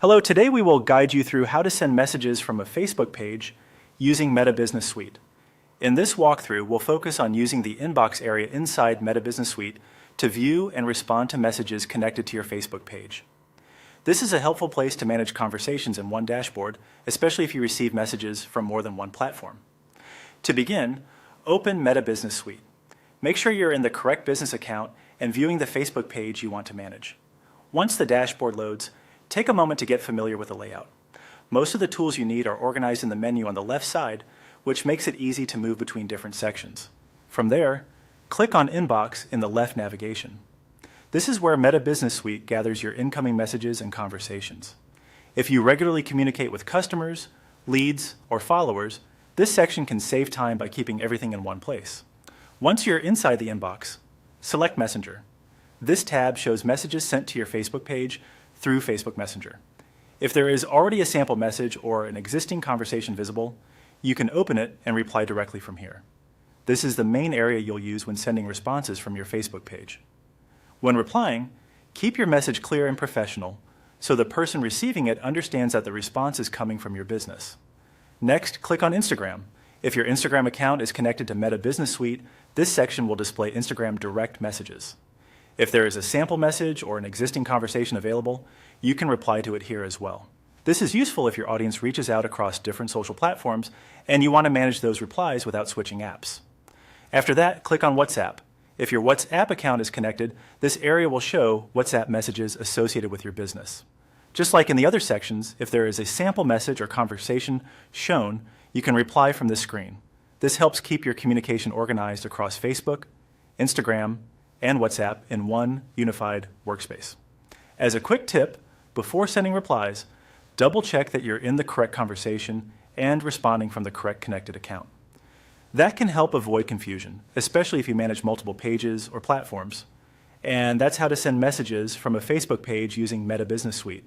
Hello, today we will guide you through how to send messages from a Facebook page using Meta Business Suite. In this walkthrough, we'll focus on using the inbox area inside Meta Business Suite to view and respond to messages connected to your Facebook page. This is a helpful place to manage conversations in one dashboard, especially if you receive messages from more than one platform. To begin, open Meta Business Suite. Make sure you're in the correct business account and viewing the Facebook page you want to manage. Once the dashboard loads, take a moment to get familiar with the layout. Most of the tools you need are organized in the menu on the left side, which makes it easy to move between different sections. From there, click on Inbox in the left navigation. This is where Meta Business Suite gathers your incoming messages and conversations. If you regularly communicate with customers, leads, or followers, this section can save time by keeping everything in one place. Once you're inside the inbox, select Messenger. This tab shows messages sent to your Facebook page through Facebook Messenger. If there is already a sample message or an existing conversation visible, you can open it and reply directly from here. This is the main area you'll use when sending responses from your Facebook page. When replying, keep your message clear and professional so the person receiving it understands that the response is coming from your business. Next, click on Instagram. If your Instagram account is connected to Meta Business Suite, this section will display Instagram direct messages. If there is a sample message or an existing conversation available, you can reply to it here as well. This is useful if your audience reaches out across different social platforms and you want to manage those replies without switching apps. After that, click on WhatsApp. If your WhatsApp account is connected, this area will show WhatsApp messages associated with your business. Just like in the other sections, if there is a sample message or conversation shown, you can reply from this screen. This helps keep your communication organized across Facebook, Instagram, and WhatsApp in one unified workspace. As a quick tip, before sending replies, double check that you're in the correct conversation and responding from the correct connected account. That can help avoid confusion, especially if you manage multiple pages or platforms. And that's how to send messages from a Facebook page using Meta Business Suite.